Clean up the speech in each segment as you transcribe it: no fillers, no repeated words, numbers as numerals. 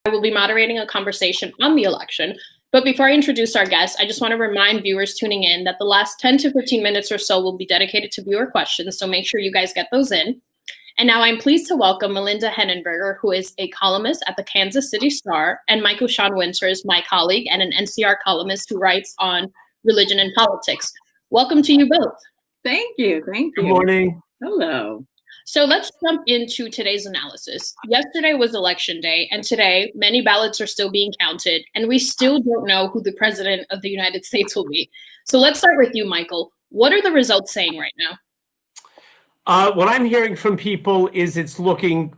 I will be moderating a conversation on the election. But before I introduce our guests, I just want to remind viewers tuning in that the last 10 to 15 minutes or so will be dedicated to viewer questions, so make sure you guys get those in. And now I'm pleased to welcome Melinda Henneberger, who is a columnist at the Kansas City Star, and Michael Sean Winters, my colleague and an NCR columnist who writes on religion and politics. Welcome to you both. Thank you. Thank you. Good morning. Hello. So let's jump into today's analysis. Yesterday was election day, and today many ballots are still being counted, and we still don't know who the president of the United States will be. So let's start with you, Michael. What are the results saying right now? What I'm hearing from people is it's looking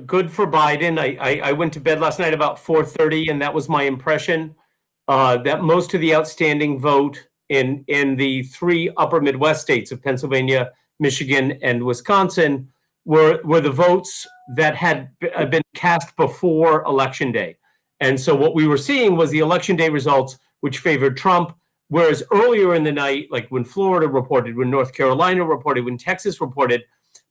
good for Biden. I went to bed last night about 4:30, and that was my impression, that most of the outstanding vote in the three upper Midwest states of Pennsylvania, Michigan, and Wisconsin were the votes that had been cast before Election Day. And so what we were seeing was the Election Day results, which favored Trump, whereas earlier in the night, like when Florida reported, when North Carolina reported, when Texas reported,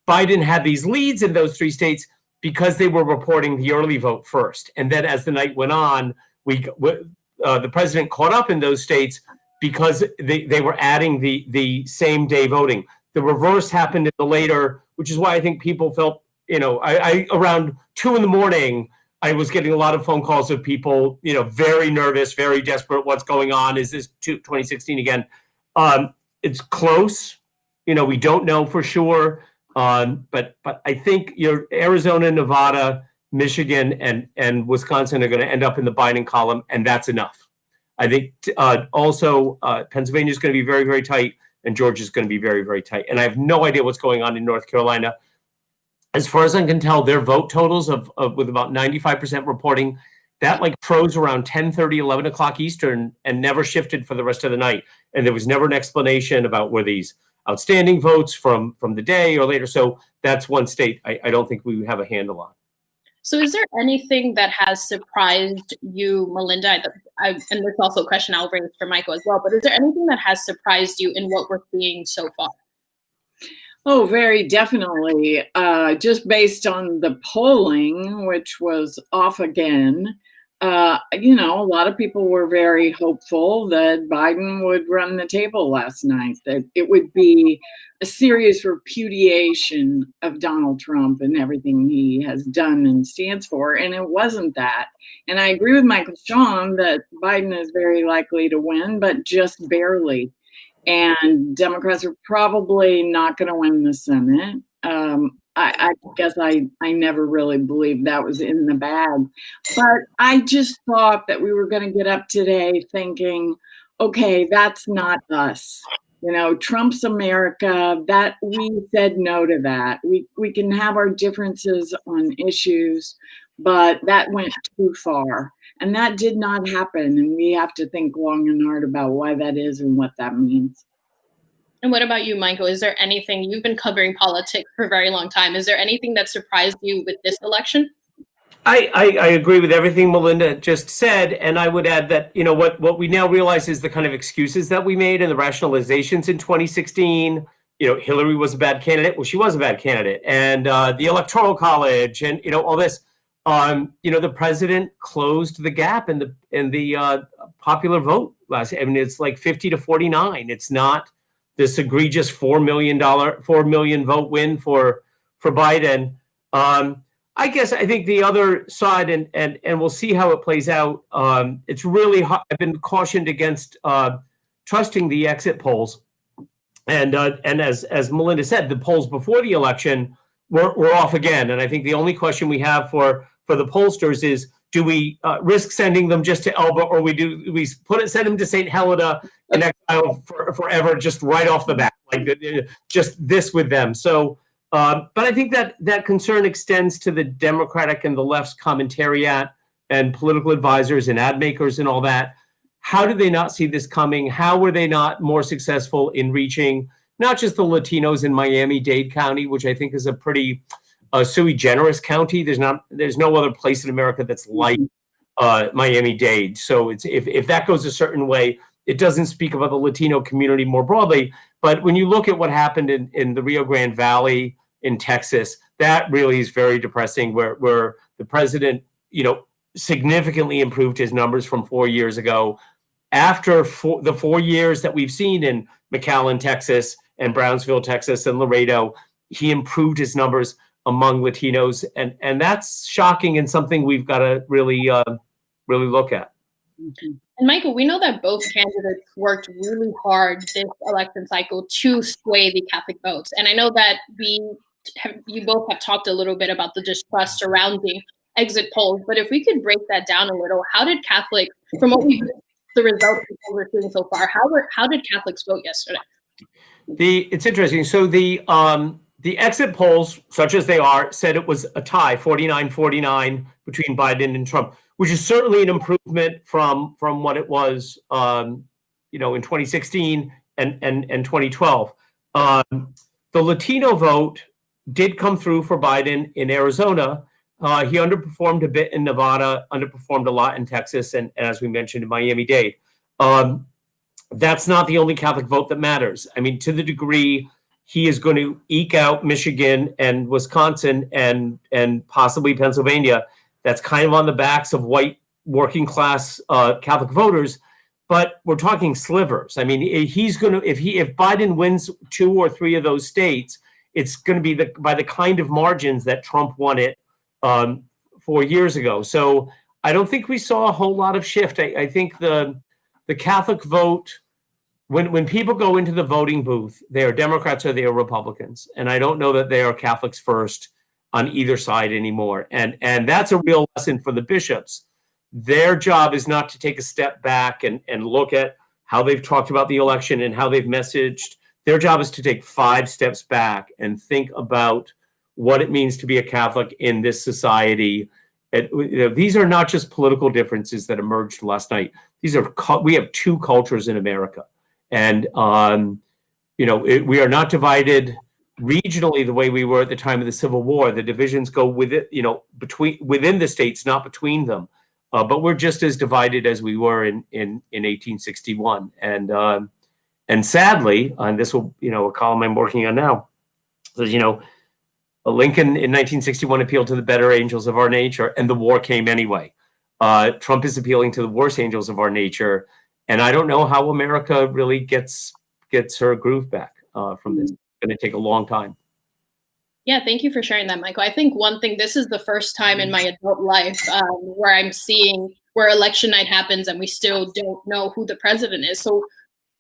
Biden had these leads in those three states because they were reporting the early vote first. And then as the night went on, the president caught up in those states because they were adding the same day voting. The reverse happened in the later, which is why I think people felt, I around 2 a.m, I was getting a lot of phone calls of people, very nervous, very desperate. What's going on? Is this 2016 again? It's close. We don't know for sure. But I think Arizona, Nevada, Michigan, and Wisconsin are going to end up in the Biden column, and that's enough. I think also Pennsylvania is going to be very, very tight, and Georgia is going to be very, very tight. And I have no idea what's going on in North Carolina. As far as I can tell, their vote totals of with about 95% reporting, that froze around 10:30, 11 o'clock Eastern and never shifted for the rest of the night. And there was never an explanation about were these outstanding votes from the day or later. So that's one state I don't think we have a handle on. So is there anything that has surprised you, Melinda? And there's also a question I'll raise for Michael as well, but is there anything that has surprised you in what we're seeing so far? Oh, very definitely. Just based on the polling, which was off again, a lot of people were very hopeful that Biden would run the table last night, that it would be a serious repudiation of Donald Trump and everything he has done and stands for. And it wasn't that. And I agree with Michael Sean that Biden is very likely to win, but just barely. And Democrats are probably not going to win the Senate. I guess I never really believed that was in the bag. But I just thought that we were going to get up today thinking, okay, that's not us. Trump's America, that we said no to that. We can have our differences on issues, but that went too far. And that did not happen. And we have to think long and hard about why that is and what that means. And what about you, Michael? Is there anything, you've been covering politics for a very long time, is there anything that surprised you with this election? I agree with everything Melinda just said. And I would add that, what we now realize is the kind of excuses that we made and the rationalizations in 2016. Hillary was a bad candidate. Well, she was a bad candidate. And the Electoral College and, all this. The president closed the gap in the popular vote last. I mean, it's like 50 to 49. It's not this egregious $4 million vote win for Biden. I think the other side, and we'll see how it plays out. It's really hard. I've been cautioned against trusting the exit polls, and as Melinda said, the polls before the election were off again. And I think the only question we have for the pollsters is, do we risk sending them just to Elba, or send them to St. Helena in exile forever, just right off the bat, just this with them? So, but I think that concern extends to the Democratic and the left's commentariat and political advisors and ad makers and all that. How do they not see this coming? How were they not more successful in reaching not just the Latinos in Miami-Dade County, which I think is a pretty sui generis county. There's no other place in America that's like Miami-Dade. So if that goes a certain way, it doesn't speak about the Latino community more broadly. But when you look at what happened in the Rio Grande Valley in Texas, that really is very depressing, where the president, significantly improved his numbers from 4 years ago. After the 4 years that we've seen in McAllen, Texas, and Brownsville, Texas, and Laredo, he improved his numbers among Latinos, and that's shocking and something we've got to really look at. And Michael, we know that both candidates worked really hard this election cycle to sway the Catholic votes, and I know that you both have talked a little bit about the distrust surrounding exit polls, but if we could break that down a little, how did Catholics, from what the results we're seeing so far, how did Catholics vote yesterday? It's interesting. So the exit polls, such as they are, said it was a tie, 49-49 between Biden and Trump, which is certainly an improvement from what it was, in 2016 and 2012. The Latino vote did come through for Biden in Arizona. He underperformed a bit in Nevada, underperformed a lot in Texas, and as we mentioned, in Miami-Dade. That's not the only Catholic vote that matters. I mean, to the degree he is going to eke out Michigan and Wisconsin and possibly Pennsylvania, that's kind of on the backs of white working class Catholic voters. But we're talking slivers. I mean, he's going to, if Biden wins 2 or 3 of those states, it's going to be by the kind of margins that Trump won it 4 years ago. So I don't think we saw a whole lot of shift. I think the Catholic vote, when people go into the voting booth, they are Democrats or they are Republicans. And I don't know that they are Catholics first on either side anymore. And that's a real lesson for the bishops. Their job is not to take a step back and look at how they've talked about the election and how they've messaged. Their job is to take 5 steps back and think about what it means to be a Catholic in this society. These are not just political differences that emerged last night. We have 2 cultures in America, and we are not divided regionally the way we were at the time of the Civil War. The divisions go within the states, not between them. But we're just as divided as we were in 1861, and sadly, and this will a column I'm working on now, says Lincoln in 1961 appealed to the better angels of our nature, and the war came anyway. Trump is appealing to the worse angels of our nature, and I don't know how America really gets her groove back from this. It's going to take a long time. Yeah, thank you for sharing that, Michael. I think one thing, this is the first time in my adult life where I'm seeing where election night happens and we still don't know who the president is. So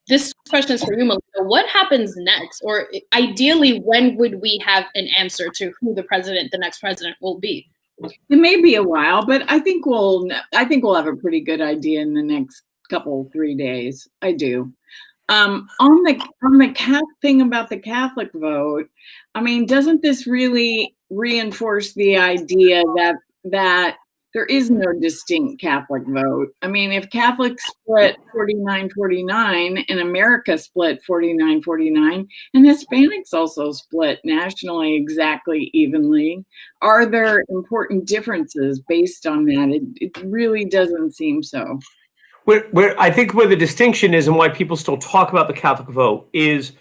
this question is for you, Melinda. What happens next? Or ideally, when would we have an answer to who the next president will be? It may be a while, but I think we'll have a pretty good idea in the next 3 days. I do. On the thing about the Catholic vote, I mean, doesn't this really reinforce the idea that there is no distinct Catholic vote? I mean, if Catholics split 49-49 and America split 49-49 and Hispanics also split nationally exactly evenly, are there important differences based on that? It really doesn't seem so. I think where the distinction is and why people still talk about the Catholic vote is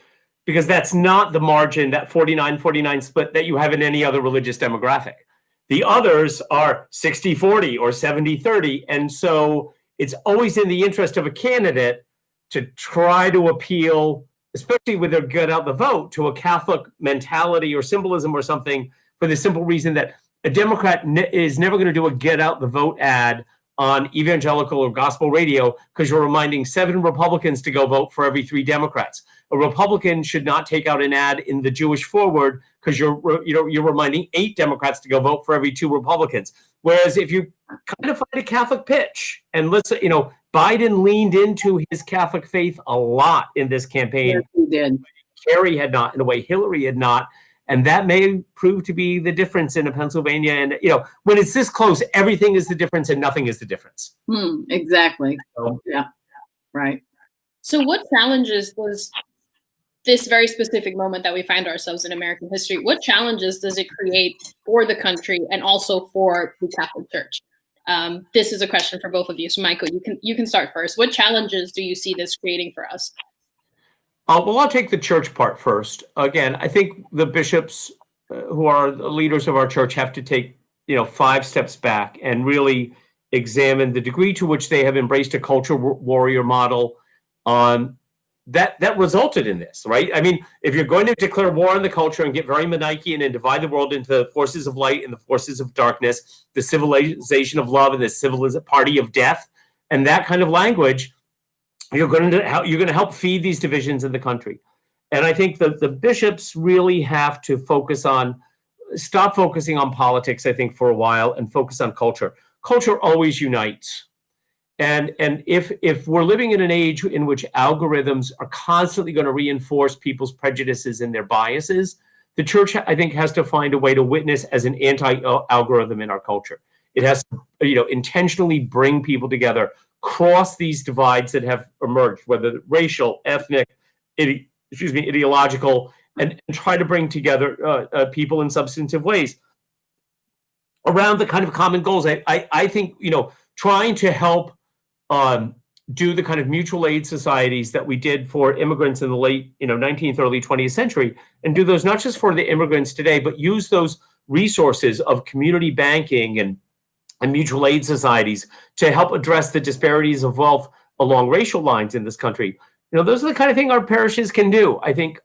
because that's not the margin, that 49-49 split that you have in any other religious demographic. The others are 60-40 or 70-30. And so it's always in the interest of a candidate to try to appeal, especially with their get out the vote, to a Catholic mentality or symbolism or something, for the simple reason that a Democrat is never going to do a get out the vote ad on evangelical or gospel radio because you're reminding 7 Republicans to go vote for every 3 Democrats. A Republican should not take out an ad in the Jewish Forward because you're reminding 8 Democrats to go vote for every 2 Republicans. Whereas if you kind of find a Catholic pitch, and Biden leaned into his Catholic faith a lot in this campaign. Yes, he did. Kerry had not, in a way Hillary had not. And that may prove to be the difference in Pennsylvania. And, when it's this close, everything is the difference and nothing is the difference. Exactly. So, yeah, right. So what challenges does this very specific moment that we find ourselves in American history, what challenges does it create for the country and also for the Catholic Church? This is a question for both of you. So Michael, you can start first. What challenges do you see this creating for us? Well, I'll take the church part first. Again, I think the bishops who are the leaders of our church have to take, 5 steps back and really examine the degree to which they have embraced a culture warrior model that resulted in this, right? I mean, if you're going to declare war on the culture and get very Manichaean and divide the world into the forces of light and the forces of darkness, the civilization of love and the party of death, and that kind of language, you're going to help feed these divisions in the country. And I think the bishops really have to stop focusing on politics, I think, for a while and focus on culture. Culture always unites. And if we're living in an age in which algorithms are constantly going to reinforce people's prejudices and their biases, the church, I think, has to find a way to witness as an anti-algorithm in our culture. It has to, intentionally bring people together, cross these divides that have emerged, whether racial, ethnic, ideological, and try to bring together people in substantive ways around the kind of common goals. I think, trying to help do the kind of mutual aid societies that we did for immigrants in the late 19th, early 20th century, and do those not just for the immigrants today, but use those resources of community banking and mutual aid societies to help address the disparities of wealth along racial lines in this country. Those are the kind of thing our parishes can do. I think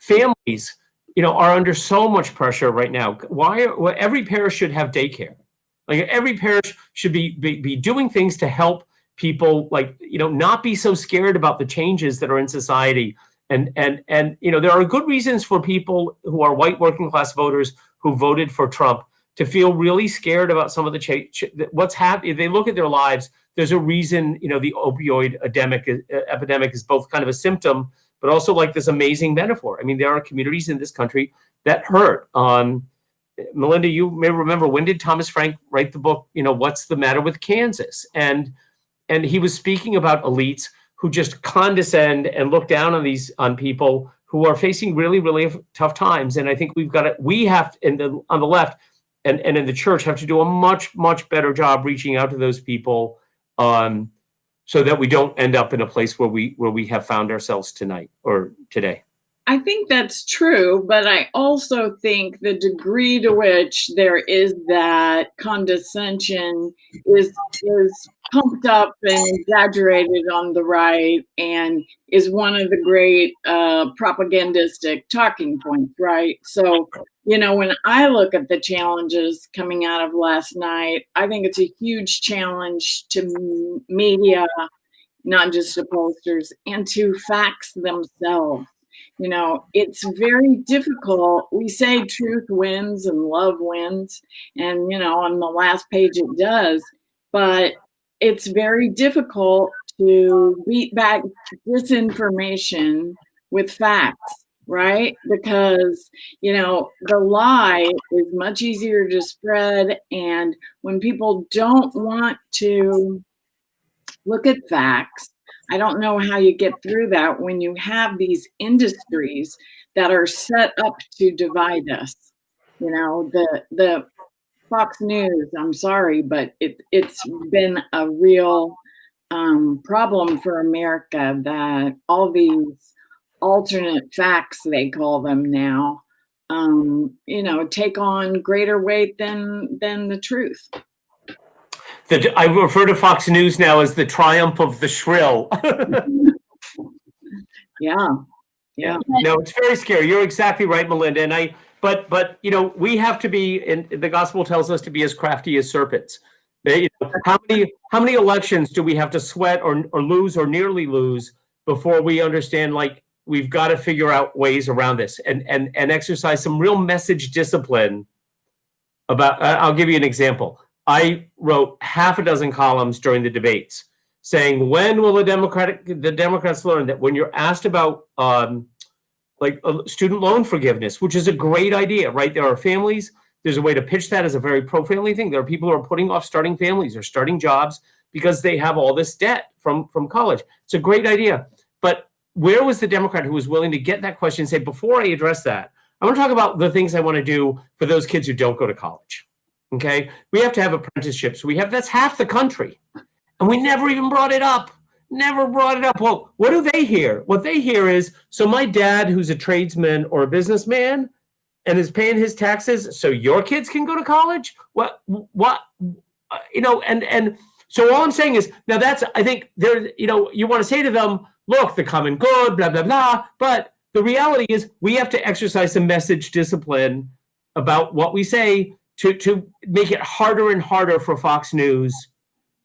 families, are under so much pressure right now. Every parish should have daycare. Like every parish should be doing things to help people, not be so scared about the changes that are in society. And there are good reasons for people who are white working class voters who voted for Trump to feel really scared about some of the what's happening. If they look at their lives, there's a reason, the opioid epidemic is both kind of a symptom, but also like this amazing metaphor. I mean, there are communities in this country that hurt. Melinda, you may remember, when did Thomas Frank write the book, What's the Matter with Kansas? And he was speaking about elites who just condescend and look down on people who are facing really, really tough times. And I think on the left and in the church have to do a much, much better job reaching out to those people so that we don't end up in a place where we have found ourselves tonight or today. I think that's true, but I also think the degree to which there is that condescension is pumped up and exaggerated on the right and is one of the great propagandistic talking points, right? So, when I look at the challenges coming out of last night, I think it's a huge challenge to media, not just to pollsters, and to facts themselves. It's very difficult. We say truth wins and love wins. And, on the last page it does. But it's very difficult to beat back disinformation with facts, right? Because, the lie is much easier to spread. And when people don't want to look at facts, I don't know how you get through that when you have these industries that are set up to divide us. The Fox News, I'm sorry, but it's been a real problem for America that all these alternate facts, they call them now, take on greater weight than the truth. I refer to Fox News now as the triumph of the shrill. Yeah. No, it's very scary. You're exactly right, Melinda. But we have to be, and the gospel tells us to be as crafty as serpents. How many elections do we have to sweat or lose or nearly lose before we understand, we've got to figure out ways around this and exercise some real message discipline about, I'll give you an example. I wrote half a dozen columns during the debates saying, when will the Democrats learn that when you're asked about student loan forgiveness, which is a great idea, right? There are families, there's a way to pitch that as a very pro-family thing. There are people who are putting off starting families or starting jobs because they have all this debt from college. It's a great idea. But where was the Democrat who was willing to get that question and say, before I address that, I want to talk about the things I want to do for those kids who don't go to college. Okay, we have to have apprenticeships. That's half the country. And we never even brought it up. Well, what do they hear? What they hear is, so my dad, who's a tradesman or a businessman and is paying his taxes, so your kids can go to college? What? and so all I'm saying is, now that's, I think there, you want to say to them, look, the common good, blah, blah, blah. But the reality is we have to exercise some message discipline about what we say to make it harder and harder for Fox News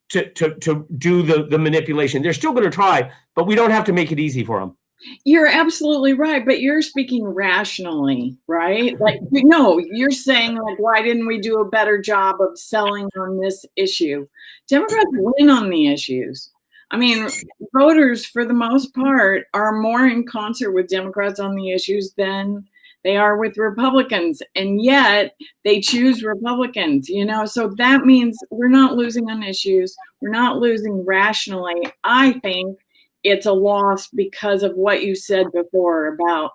to do the manipulation. They're still going to try, but we don't have to make it easy for them. You're absolutely right, but you're speaking rationally, right? Like, no, you're saying, like, why didn't we do a better job of selling on this issue? Democrats win on the issues. I mean, voters, for the most part, are more in concert with Democrats on the issues than they are with Republicans, and yet they choose Republicans, so that means we're not losing on issues. We're not losing rationally. I think it's a loss because of what you said before about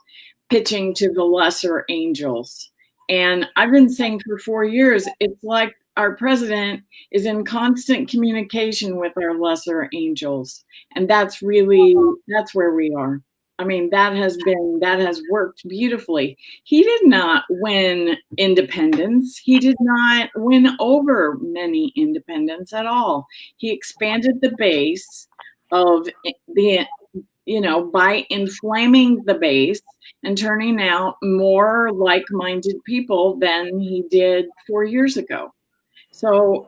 pitching to the lesser angels. And I've been saying for 4 years, it's like our president is in constant communication with our lesser angels. And that's where we are. I mean, that has worked beautifully. He did not win independents. He did not win over many independents at all. He expanded the base of the, by inflaming the base and turning out more like-minded people than he did 4 years ago. So,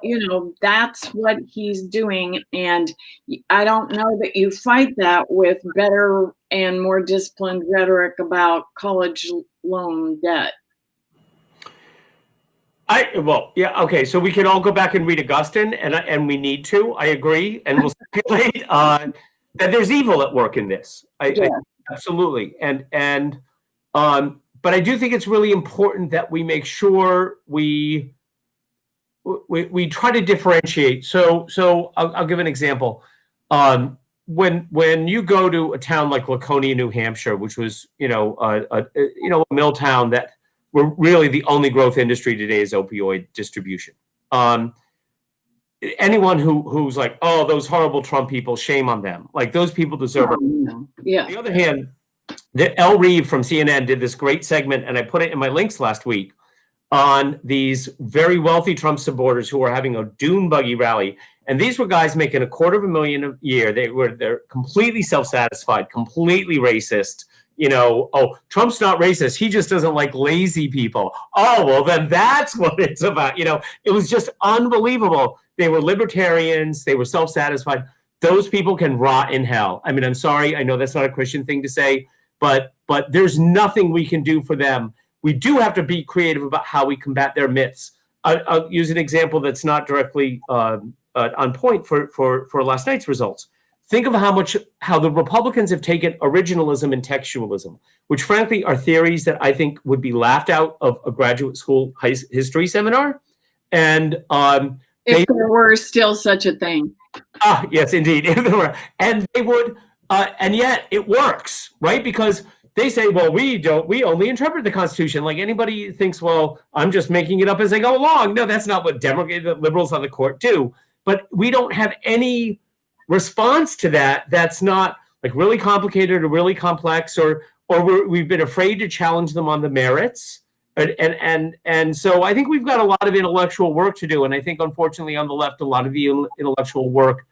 that's what he's doing. And I don't know that you fight that with better and more disciplined rhetoric about college loan debt. Okay. So we can all go back and read Augustine, and we need to. I agree, and we'll speculate that there's evil at work in this. I absolutely, but I do think it's really important that we make sure we try to differentiate. So I'll give an example. When you go to a town like Laconia, New Hampshire, which was a mill town that where really the only growth industry today is opioid distribution. Anyone who's like, oh, those horrible Trump people, shame on them. Like, those people deserve it. Yeah. On the other hand, El Reeve from CNN did this great segment, and I put it in my links last week, on these very wealthy Trump supporters who were having a dune buggy rally. And these were guys making $250,000 a year. They're completely self-satisfied, completely racist. Oh, Trump's not racist. He just doesn't like lazy people. Oh, well, then that's what it's about. It was just unbelievable. They were libertarians. They were self-satisfied. Those people can rot in hell. I mean, I'm sorry. I know that's not a Christian thing to say, but there's nothing we can do for them. We do have to be creative about how we combat their myths. I'll use an example that's not directly on point for last night's results. Think of how the Republicans have taken originalism and textualism, which frankly are theories that I think would be laughed out of a graduate school history seminar. And if there were still such a thing. Yes, indeed. If there were. And they would, and yet it works, right? Because they say, well, we only interpret the Constitution. Like, anybody thinks, well, I'm just making it up as I go along. No, that's not what liberals on the court do. But we don't have any response to that that's not like really complicated or really complex, or we've been afraid to challenge them on the merits. And so I think we've got a lot of intellectual work to do. And I think, unfortunately, on the left, a lot of the intellectual work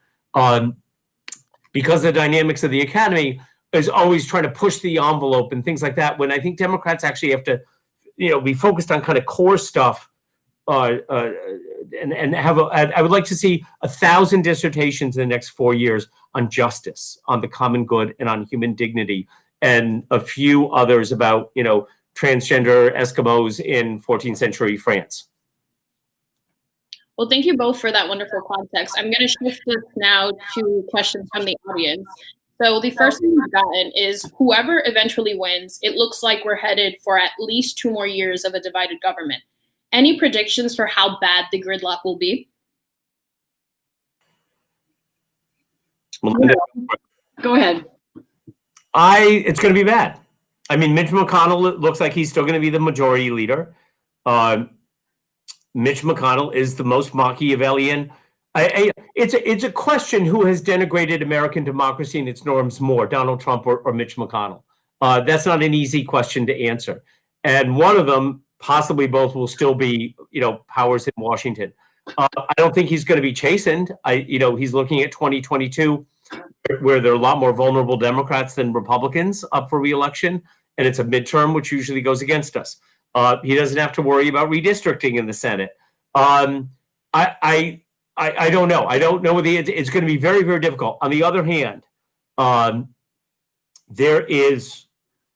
because the dynamics of the academy is always trying to push the envelope and things like that, when I think Democrats actually have to, be focused on kind of core stuff. And I would like to see 1,000 dissertations in the next 4 years on justice, on the common good, and on human dignity, and a few others about, transgender Eskimos in 14th century France. Well, thank you both for that wonderful context. I'm going to shift this now to questions from the audience. So the first thing we've gotten is, whoever eventually wins, it looks like we're headed for at least 2 more years of a divided government. Any predictions for how bad the gridlock will be? Melinda. Go ahead. It's going to be bad. I mean, Mitch McConnell looks like he's still going to be the majority leader. Mitch McConnell is the most Machiavellian. It's a question who has denigrated American democracy and its norms more, Donald Trump or Mitch McConnell. That's not an easy question to answer. And one of them, possibly both, will still be, powers in Washington. I don't think he's going to be chastened. He's looking at 2022, where there are a lot more vulnerable Democrats than Republicans up for re-election, and it's a midterm, which usually goes against us. He doesn't have to worry about redistricting in the Senate. I don't know. I don't know. It's going to be very, very difficult. On the other hand,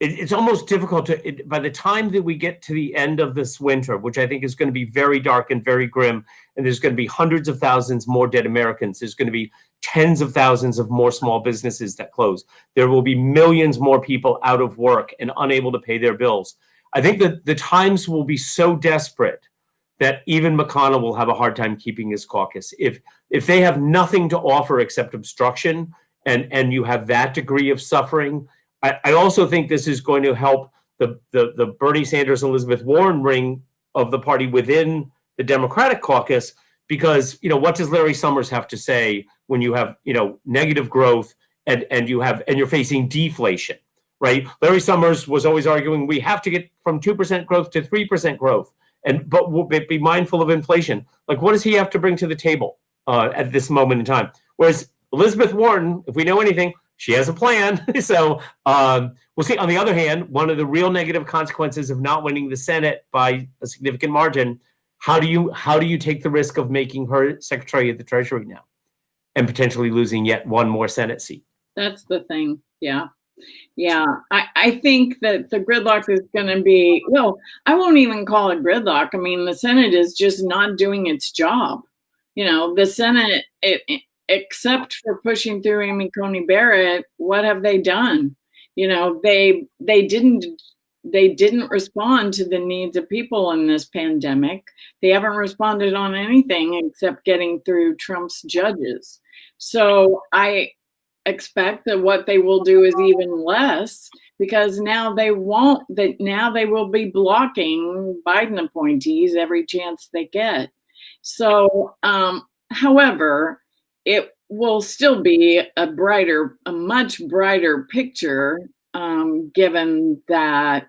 it's almost difficult by the time that we get to the end of this winter, which I think is going to be very dark and very grim, and there's going to be hundreds of thousands more dead Americans. There's going to be tens of thousands of more small businesses that close. There will be millions more people out of work and unable to pay their bills. I think that the times will be so desperate that even McConnell will have a hard time keeping his caucus. If they have nothing to offer except obstruction, and you have that degree of suffering, I also think this is going to help the Bernie Sanders, Elizabeth Warren ring of the party within the Democratic caucus, because what does Larry Summers have to say when you have negative growth and you're facing deflation, right? Larry Summers was always arguing we have to get from 2% growth to 3% growth, but we'll be mindful of inflation. Like, what does he have to bring to the table at this moment in time? Whereas Elizabeth Warren, if we know anything, she has a plan. So we'll see. On the other hand, one of the real negative consequences of not winning the Senate by a significant margin, how do you take the risk of making her Secretary of the Treasury now and potentially losing yet one more Senate seat? That's the thing. Yeah. I think that the gridlock is going to be, well, I won't even call it gridlock. I mean, the Senate is just not doing its job. The Senate, except for pushing through Amy Coney Barrett, what have they done? They didn't respond to the needs of people in this pandemic. They haven't responded on anything except getting through Trump's judges. So I expect that what they will do is even less, because now they will be blocking Biden appointees every chance they get. So, however, it will still be a much brighter picture, given that,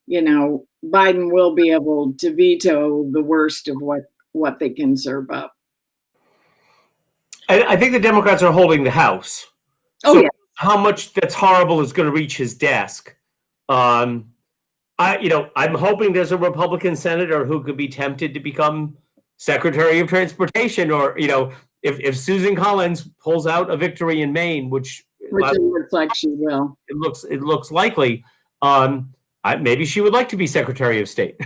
Biden will be able to veto the worst of what they can serve up. I think the Democrats are holding the House. So how much that's horrible is going to reach his desk. I'm hoping there's a Republican senator who could be tempted to become Secretary of Transportation, or, if Susan Collins pulls out a victory in Maine, which it looks like she will. It looks likely. Maybe she would like to be Secretary of State.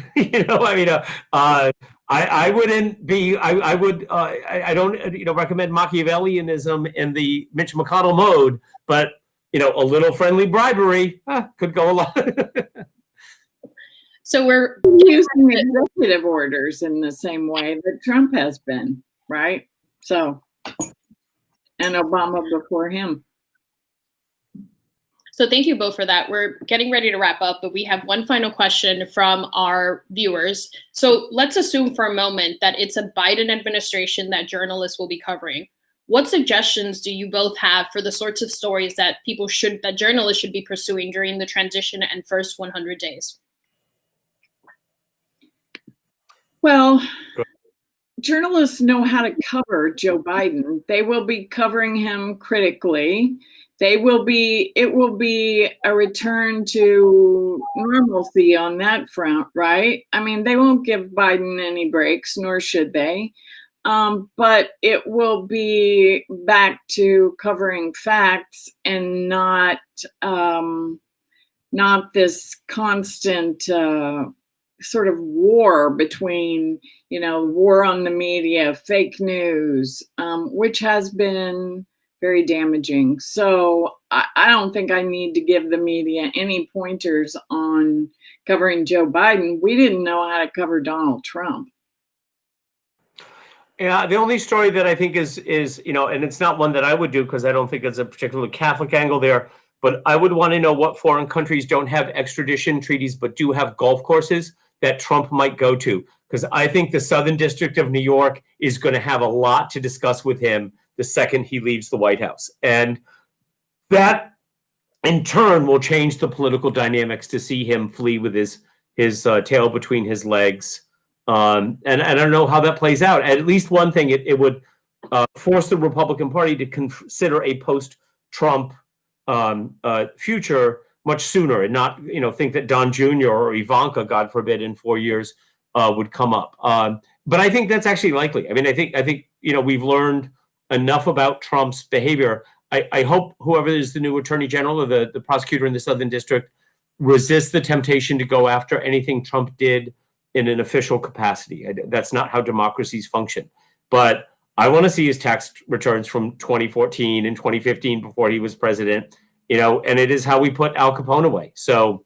I wouldn't be. I would. I don't. Recommend Machiavellianism in the Mitch McConnell mode, but a little friendly bribery could go a lot. So we're using executive orders in the same way that Trump has been, right? So, and Obama before him. So thank you both for that. We're getting ready to wrap up, but we have one final question from our viewers. So let's assume for a moment that it's a Biden administration that journalists will be covering. What suggestions do you both have for the sorts of stories that journalists should be pursuing during the transition and first 100 days? Well, journalists know how to cover Joe Biden. They will be covering him critically. It will be a return to normalcy on that front, right? I mean, they won't give Biden any breaks, nor should they. But it will be back to covering facts and not this constant sort of war between, war on the media, fake news, which has been very damaging. So I don't think I need to give the media any pointers on covering Joe Biden. We didn't know how to cover Donald Trump. Yeah, the only story that I think is and it's not one that I would do because I don't think it's a particularly Catholic angle there, but I would want to know what foreign countries don't have extradition treaties but do have golf courses that Trump might go to, because I think the Southern District of New York is going to have a lot to discuss with him the second he leaves the White House. And that, in turn, will change the political dynamics to see him flee with his tail between his legs And I don't know how that plays out. At least one thing, it would force the Republican Party to consider a post-Trump future much sooner, and not think that Don Jr. or Ivanka, God forbid, in 4 years would come up. But I think that's actually likely. I mean, I think we've learned enough about Trump's behavior. I hope whoever is the new Attorney General or the prosecutor in the Southern District resists the temptation to go after anything Trump did in an official capacity. That's not how democracies function. But I want to see his tax returns from 2014 and 2015 before he was president, and it is how we put Al Capone away. So.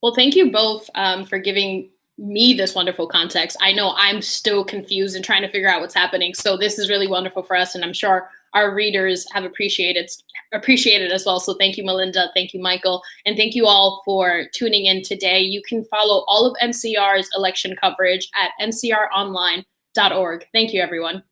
Well, thank you both for giving me this wonderful context. I know I'm still confused and trying to figure out what's happening. So this is really wonderful for us, and I'm sure our readers have appreciated as well. So thank you, Melinda. Thank you, Michael. And thank you all for tuning in today. You can follow all of NCR's election coverage at ncronline.org. Thank you, everyone.